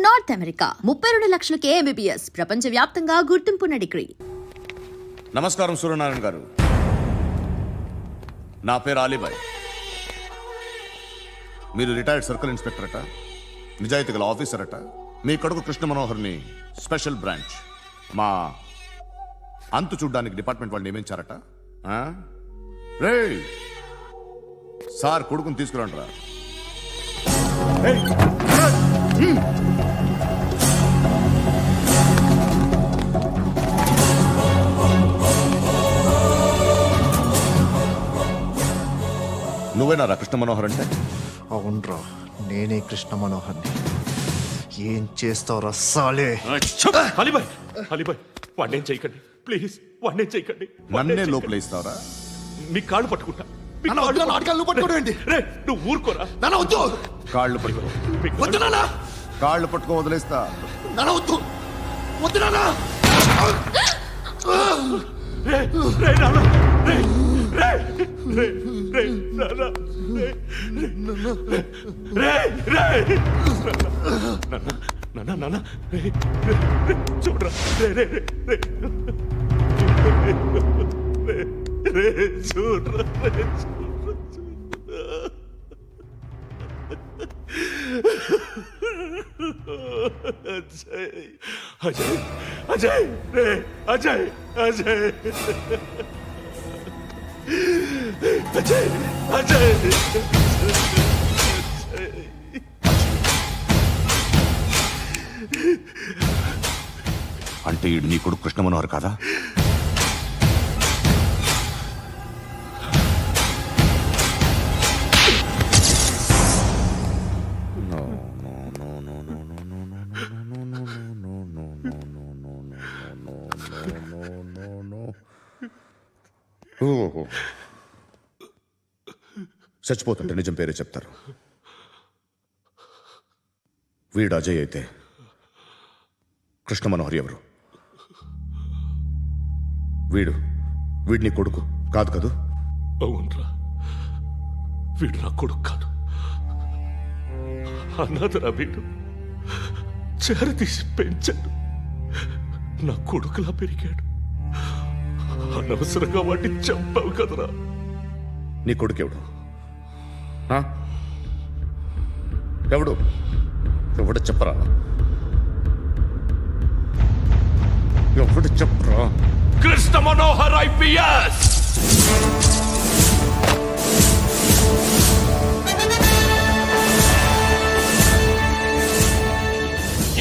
North America 32 లక్షలకే MBBS ప్రపంచవ్యాప్తంగా గుర్తింపున్న degree. నమస్కారం సూర్యనారాయణ గారు. నా పేరు అలీబాయ్. మీరు రిటైర్డ్ సర్కిల్ ఇన్స్పెక్టర్ అట, నిజాయితీ గల ఆఫీసర్ అట. మీ కొడుకు కృష్ణ మనోహర్ని స్పెషల్ బ్రాంచ్ మా అంతు చూడ్డానికి డిపార్ట్మెంట్ వాళ్ళు నియమించారట. రే సార్ కొడుకుని తీసుకురండిరా. నువ్వేనా కృష్ణ మనోహర్ అంటే? అవునరా, నేనే కృష్ణ మనోహర్ని. ఏం చేస్తావురా సాలే? అలీబాయ్, అలీబాయ్, వాడినేం చేయకండి ప్లీజ్, వాడినేం చేయకండి. నన్నే లోపల ఇస్తావరా? మీ కాళ్ళు పట్టుకుంటా. నాటకాలు పట్టుకోండి. రే నువ్వు ఊరుకోరా. నాన్న వద్దు, కాళ్ళు పట్టుకో. వద్దు నాన్న, కాళ్ళు పట్టుకో వదిలేస్తా. నాన్న వద్దు, వద్దు నాన్న. రే రే నాన్న, రే రే రే రే నాన్న, రే రే నాన్న, నాన్న రే రే చూడరా, రే రే రే రే రే చూడరా, రే అజయ్, అజయ్, అజయ్, రే అజయ్, అజయ్, అజయ్, అజయ్, అంటే ఈడు నీ కొడుకు కృష్ణ మనోహర్ కాదా? చచ్చిపోతుంటే నిజం పేరే చెప్తారు. వీడు అజయ్ అయితే కృష్ణ మనోహర్ ఎవరు? వీడిని కొడుకు కాదు కదూ? అవునరా, వీడు నా కొడుకు కాదు, అన్నదరా. వీడు చేరతీసి పెంచాడు, నా కొడుకులా పెరిగాడు. అనవసరంగా వాటిని చంపావు కదరా. నీ కొడుకు ఎవడు? ఎవడు ఎవడు చెప్పరా? ఎవడు చెప్పరా? Krishna Manohar IPS.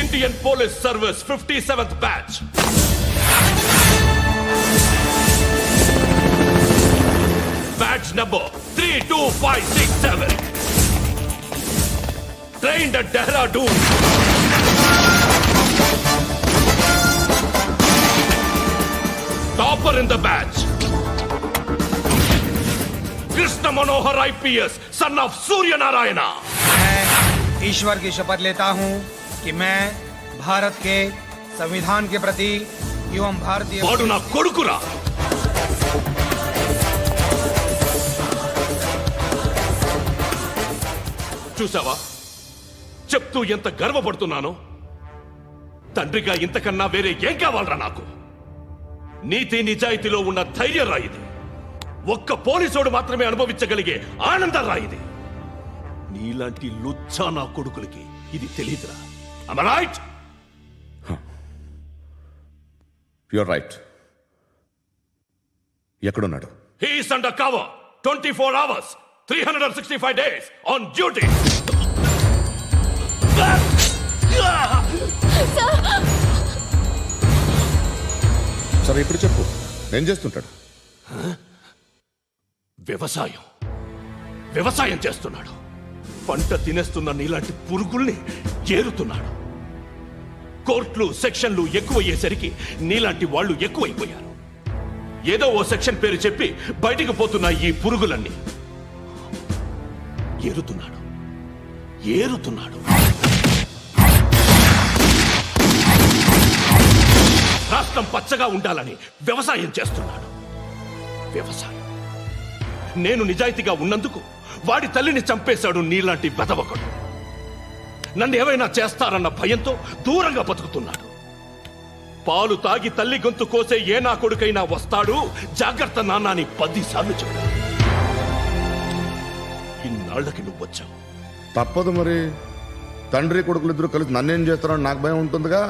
Indian police service 57th batch. Batch number 32567. Trained at Dehradun. Topper in the batch. Krishna Manohar IPS, son of Surya Narayana. मैं ईश्वर की शपथ लेता हूं कि मैं भारत के संविधान के प्रति एवं भारतीय వాడు నా కొడుకురా. చూసావా చెప్తూ ఎంత గర్వపడుతున్నానో? తండ్రిగా ఇంతకన్నా వేరే ఏం కావాలరా నాకు? నీతి నిజాయితీలో ఉన్న ధైర్యం రా ఇది. ఒక్క పోలీసోడు మాత్రమే అనుభవించగలిగే ఆనందం రా ఇది. నీలాంటి లుచ్చా నా కొడుకులకి ఇది తెలియదురా. Am I right? You're right. ఎక్కడున్నాడు? He is under cover 24 hours 365 days on duty. సరే ఇప్పుడు చెప్పు, ఏం చేస్తుంటాడు? వ్యవసాయం చేస్తున్నాడు. పంట తినేస్తున్న నీలాంటి పురుగుల్ని ఏరుతున్నాడు. కోర్టులు సెక్షన్లు ఎక్కువయ్యేసరికి నీలాంటి వాళ్ళు ఎక్కువైపోయారు. ఏదో ఓ సెక్షన్ పేరు చెప్పి బయటికి పోతున్న ఈ పురుగులన్నీ ఏరుతున్నాడు. రాష్ట్రం పచ్చగా ఉండాలని వ్యవసాయం చేస్తున్నాడు. నేను నిజాయితీగా ఉన్నందుకు వాడి తల్లిని చంపేశాడు నీలాంటి బెదవకుడు. నన్ను ఏమైనా చేస్తారన్న భయంతో దూరంగా బతుకుతున్నాడు. పాలు తాగి తల్లి గొంతు కోసే ఏ నా కొడుకైనా వస్తాడు, జాగ్రత్త నాన్న అని 10 సార్లు చెప్పాడు. ఇన్నాళ్ళకి నువ్వు వచ్చావు. తప్పదు మరి, తండ్రి కొడుకులు ఇద్దరు కలిసి నన్నేం చేస్తారని నాకు భయం ఉంటుందిగా.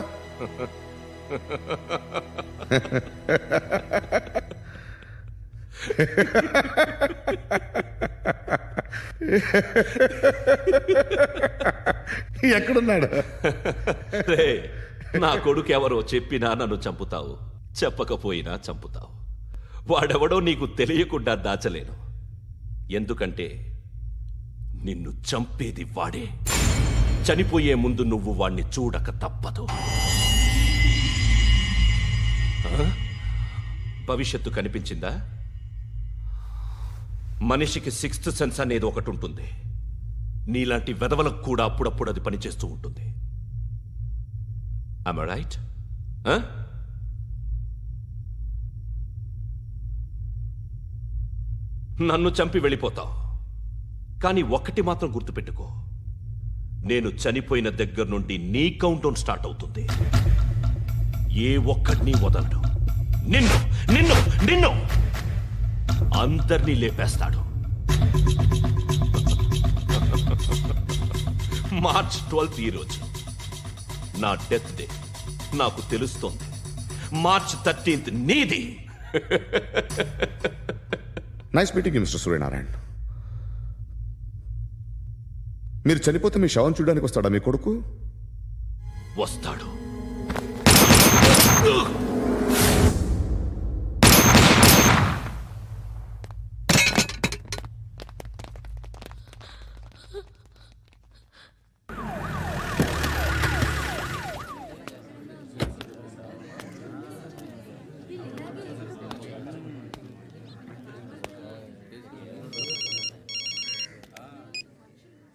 ఎక్కడున్నాడు? రే, నా కొడుకు ఎవరో చెప్పినా నన్ను చంపుతావు, చెప్పకపోయినా చంపుతావు. వాడెవడో నీకు తెలియకుండా దాచలేను. ఎందుకంటే నిన్ను చంపేది వాడే. చనిపోయే ముందు నువ్వు వాణ్ణి చూడక తప్పదు. ఆ? భవిష్యత్తు కనిపించిందా? మనిషికి 6th సెన్స్ అనేది ఒకటి ఉంటుంది. నీలాంటి వెధవలకు కూడా అప్పుడప్పుడు అది పనిచేస్తూ ఉంటుంది. Am I right? నన్ను చంపి వెళ్ళిపోతావు, కానీ ఒక్కటి మాత్రం గుర్తుపెట్టుకో, నేను చనిపోయిన దగ్గర నుండి నీ కౌంటౌన్ స్టార్ట్ అవుతుంది. ఏ ఒక్కడిని వదలడు. నిన్ను నిన్ను నిన్ను అందరినీ లేపేస్తాడు. మార్చ్ 12th ఈ రోజు నా డెత్ డే. నాకు తెలుస్తోంది. మార్చ్ 13th నీది. Nice meeting mister Suryanarayana. మీరు చనిపోతే మీ శవం చూడడానికి వస్తాడా మీ కొడుకు? వస్తాడు.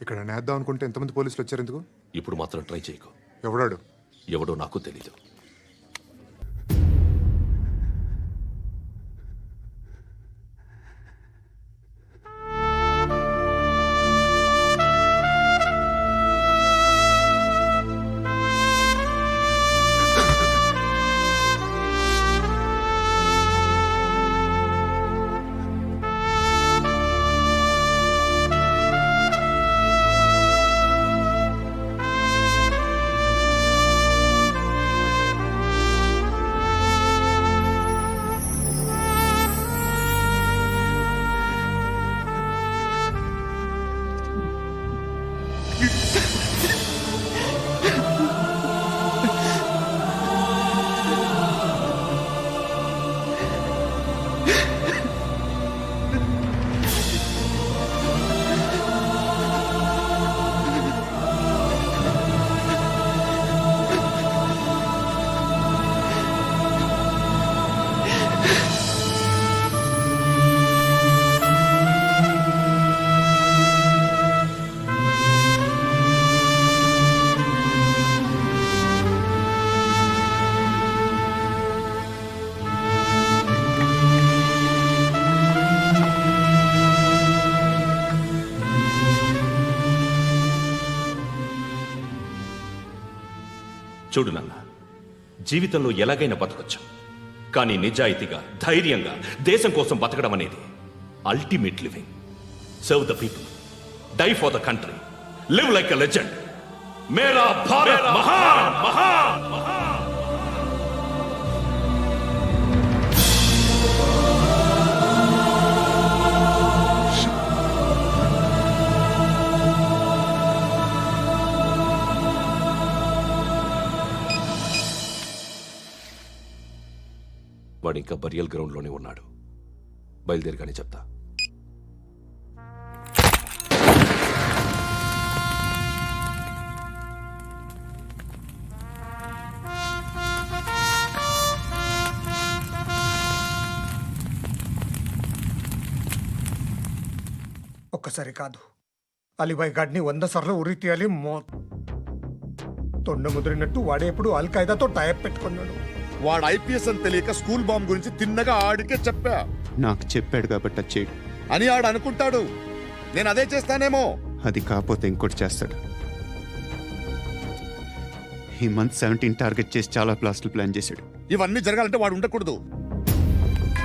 ఇక్కడ నేద్దాం అనుకుంటే ఎంతమంది పోలీసులు వచ్చారు ఎందుకు? ఇప్పుడు మాత్రం ట్రై చేయకు. ఎవడాడు? ఎవడో నాకు తెలీదు. చూడు నాన్న, జీవితంలో ఎలాగైనా బతకొచ్చు, కానీ నిజాయితీగా ధైర్యంగా దేశం కోసం బతకడం అనేది ultimate living. Serve the people, die for the country, live like a legend. మేరా భారత్ మహాన్ మహాన్ మహాన్. వాడు ఇంకా బరియల్ గ్రౌండ్లోనే ఉన్నాడు. బయలుదేరిగానే చెప్తా. ఒక్కసారి కాదు, అలీబాయ్ గాడిని 100 సార్లు ఉరి తీయాలి. తొండ ముదిరినట్టు వాడే ఎప్పుడు అల్ ఖైదాతో టైప్ పెట్టుకున్నాడు. వాడు ఐపీఎస్ అని తెలియక స్కూల్ బాంబ్ గురించి తిన్నగా ఆడికే చెప్పా. నాకు చెప్పాడు కాబట్టి అది చేయడు అని ఆడు అనుకుంటాడు. నేను అదే చేస్తానేమో. అది కాకపోతే ఇంకోటి చేస్తాడు. ఈ మంత్ 17 టార్గెట్ చేసి చాలా బ్లాస్టులు ప్లాన్ చేశాడు. ఇవన్నీ జరగాలంటే వాడు ఉండకూడదు.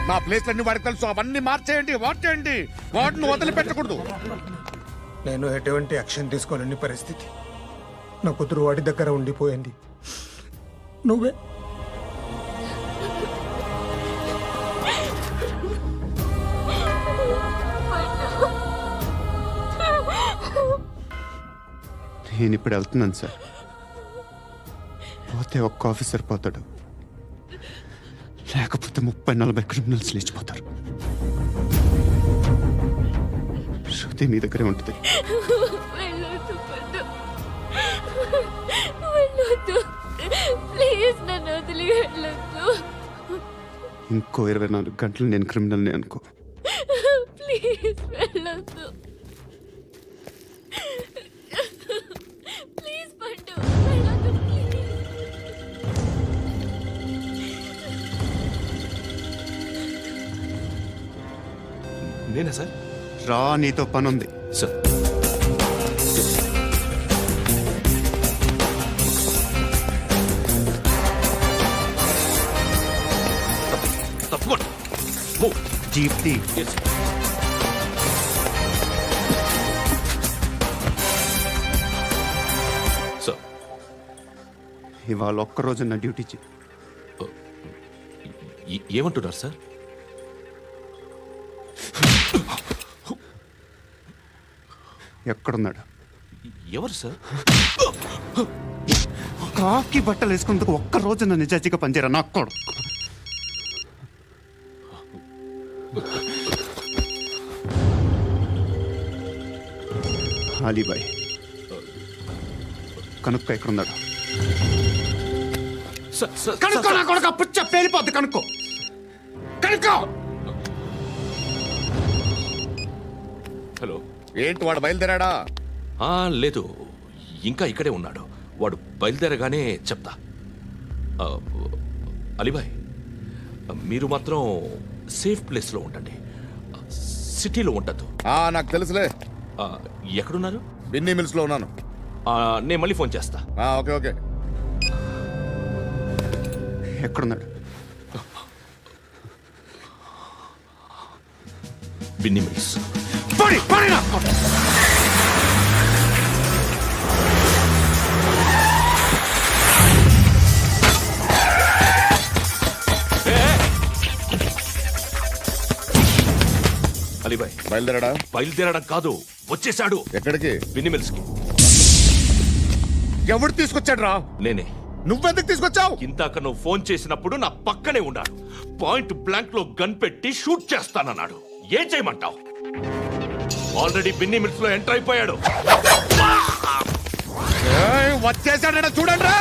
నా ప్లేస్లన్నీ వాడికి తెలుసు. అవన్నీ మార్చేయండి, వాటిని వదిలిపెట్టకూడదు. నేను ఎటువంటి యాక్షన్ తీసుకోలేని పరిస్థితి. నా కూతురు వాడి దగ్గర ఉండిపోయింది. నువ్వే నేను ఇప్పుడు వెళ్తున్నాను సార్. పోతే ఒక్క ఆఫీసర్ పోతాడు, లేకపోతే 30-40 క్రిమినల్స్ లేచిపోతారు. శృతి మీ దగ్గరే ఉంటుంది. వెళ్ళొద్దు పండు. వెళ్ళొద్దు. ప్లీజ్ నన్ను వదిలి వెళ్ళొద్దు. ఇంకో 24 గంటలు నేను క్రిమినల్ని అనుకో. ప్లీజ్ వెళ్ళొద్దు. ప్లీజ్ పండు వెళ్ళొద్దు. ప్లీజ్. నేనా సార్? రా, నీతో పని ఉంది. సార్ తప్పకుండా జీప్తి సార్. ఇవాళ ఒక్కరోజు నా డ్యూటీ ఏమంటున్నారు సార్? ఎక్కడున్నాడు? ఎవరు సార్? కాకి బట్టలు వేసుకున్నందుకు ఒక్కరోజు నా నిజాజీగా పనిచేయరా నా కొడుకు. అలీబాయ్ కనుక్కో, ఎక్కడున్నాడు? కనుక్కో నా కొడుకు, పుచ్చ పేలిపోద్ది. కనుక్కో. హలో. ఏంటి వాడు బయలుదేరాడా? లేదు, ఇంకా ఇక్కడే ఉన్నాడు. వాడు బయలుదేరగానే చెప్తా. అలీబాయ్, మీరు మాత్రం సేఫ్ ప్లేస్లో ఉండండి, సిటీలో ఉండద్దు. నాకు తెలుసులే. ఎక్కడున్నారు? బిన్నీ మిల్స్ లో ఉన్నాను. నేను మళ్ళీ ఫోన్ చేస్తా. Okay okay. ఎక్కడున్నాడు? బిన్నీ మిల్స్. అలీబాయ్ బయలుదేరాడా? బయలుదేరడం కాదు, వచ్చేసాడు. ఎక్కడికి? బిన్నీ మిల్స్ కి. ఎవడు తీసుకొచ్చాడు రా? నేనే. నువ్వెందుకు తీసుకొచ్చావు? ఇందాక నువ్వు ఫోన్ చేసినప్పుడు నా పక్కనే ఉన్నాడు. పాయింట్ బ్లాంక్ లో గన్ పెట్టి షూట్ చేస్తానన్నాడు. ఏం చేయమంటావు? ఆల్రెడీ బిన్నీ మిల్స్ లో ఎంటర్ అయిపోయాడు. వచ్చేసాడ చూడండి రా.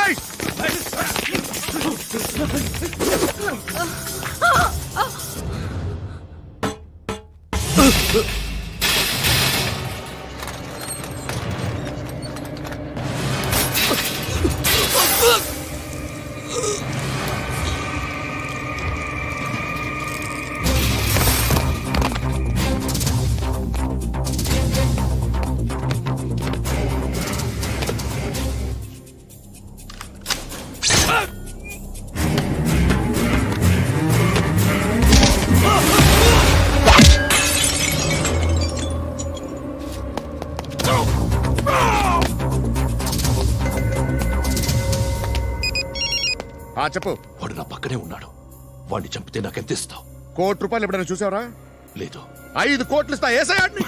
చెప్పు. వాడు నా పక్కనే ఉన్నాడు. వాడిని చంపితే నాకెంత ఇస్తావు? ₹1,00,00,000 ఎప్పుడైనా చూసావరా? లేదు. 5 కోట్లు ఇస్తా. ఏసయాడిని.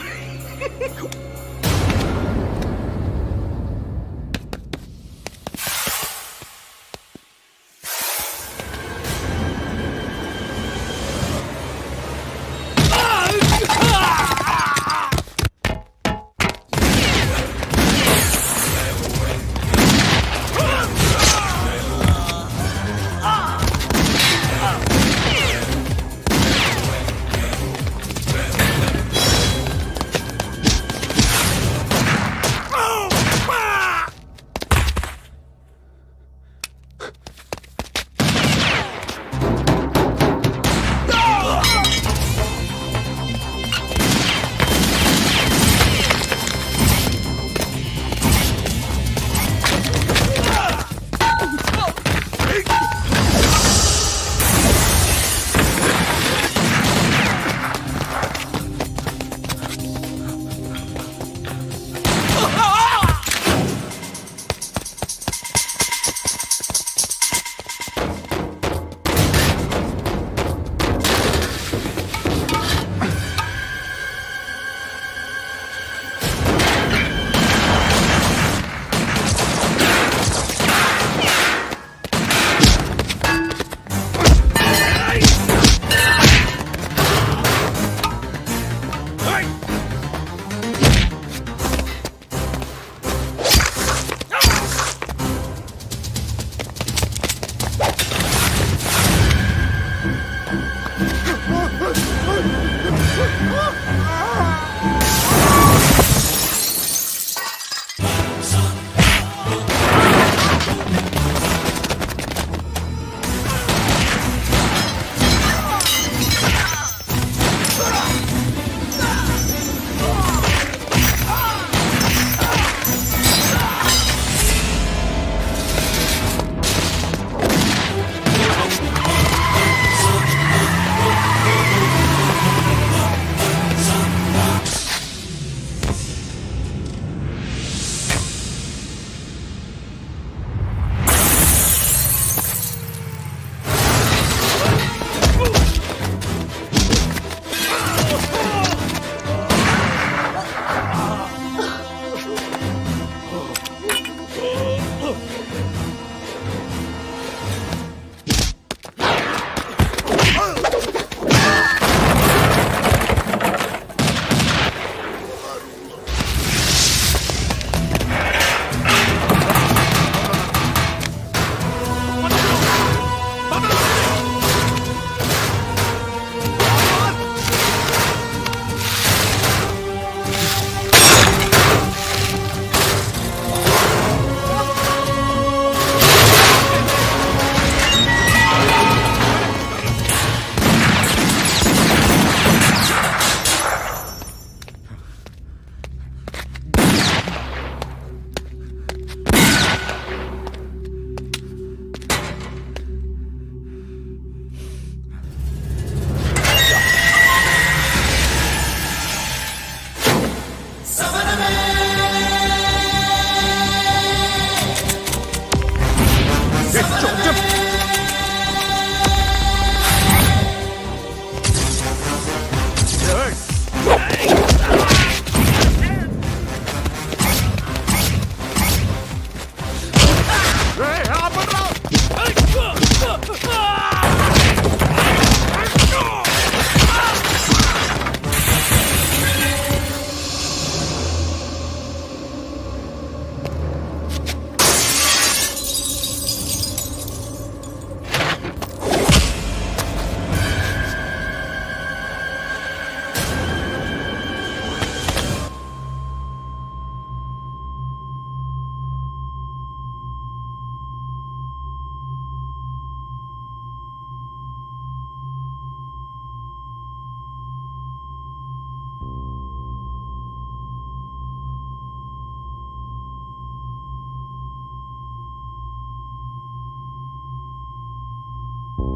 करेक्ट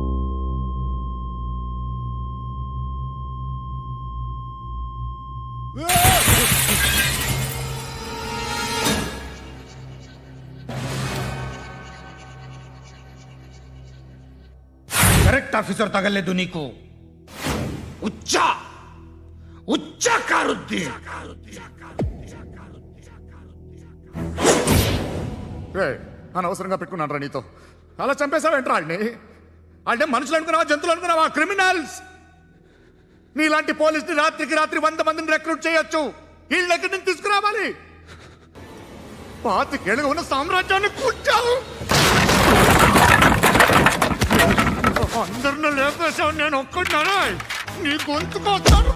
ऑफिसर तगलेदू नीకు ఉచ్చ కారుద్ది అనవసరంగా పెట్టుకున్నాను రా నీతో అలా చంపేశావేంట్రా ఆడిని అంటే మనుషులు అనుకున్నావా జంతువులు అనుకున్నావా క్రిమినల్స్ నీలాంటి పోలీసుని రాత్రికి రాత్రి 100 మందిని రిక్రూట్ చేయొచ్చు వీళ్ళ దగ్గర నుంచి తీసుకురావాలి 25 ఏళ్ళుగా ఉన్న సామ్రాజ్యాన్ని కూర్చావు అందరిని లేపేశావు నేను ఒక్కడినారా నీ గొంతుకొస్తాను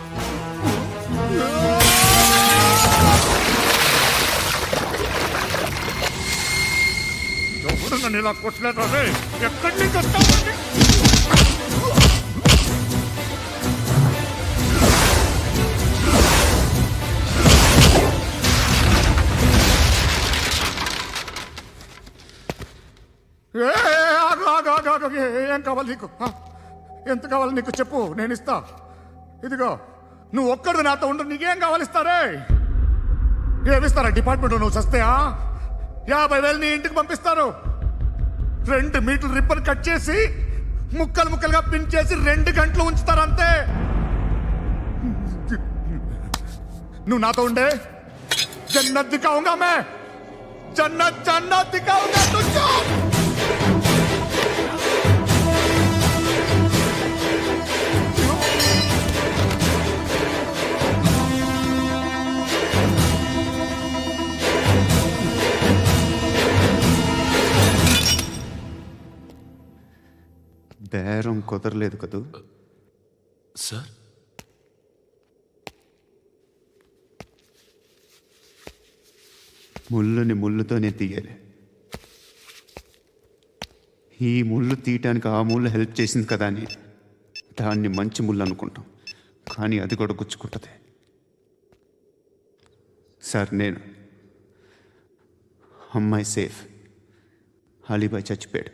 ఎవరు నన్ను ఇలా కొట్టలేదా రే ఎక్కడి నుంచి వస్తావు ఏం కావాలి నీకు ఎంత కావాలి నీకు చెప్పు నేను ఇస్తా ఇదిగో నువ్వు ఒక్కడు నాతో ఉండు నీకేం కావాలి ఇస్తారే ఏమిస్తారా డిపార్ట్మెంట్ నువ్వు చస్తేయా 50,000 నీ ఇంటికి పంపిస్తారు 2 మీటర్లు రిబ్బన్ కట్ చేసి ముక్కలు ముక్కలుగా పిన్ చేసి 2 గంటలు ఉంచుతారు అంతే నువ్వు నాతో ఉండే జన్నత్ దిఖాऊंगा मैं जन्नत दिखाऊंगा तुझको బేరం కుదరలేదు కదూ సార్ ముళ్ళుని ముళ్ళుతోనే తీయాలి ఈ ముళ్ళు తీయటానికి ఆ ముళ్ళు హెల్ప్ చేసింది కదా అని దాన్ని మంచి ముళ్ళు అనుకుంటాం కానీ అది కూడా గుచ్చుకుంటుంది సార్ నేను అమ్మాయి సేఫ్ అలీబాయ్ చచ్చిపోయాడు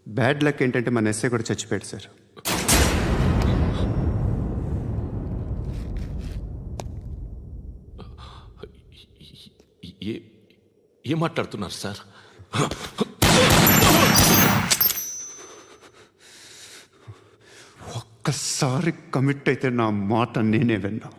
బ్యాడ్ లక్ ఏంటంటే మన ఎస్ఐ కూడా చచ్చిపోయాడు సార్ ఏం మాట్లాడుతున్నారు సార్ ఒక్కసారి కమిట్ అయితే నా మాట నేనే విన్నా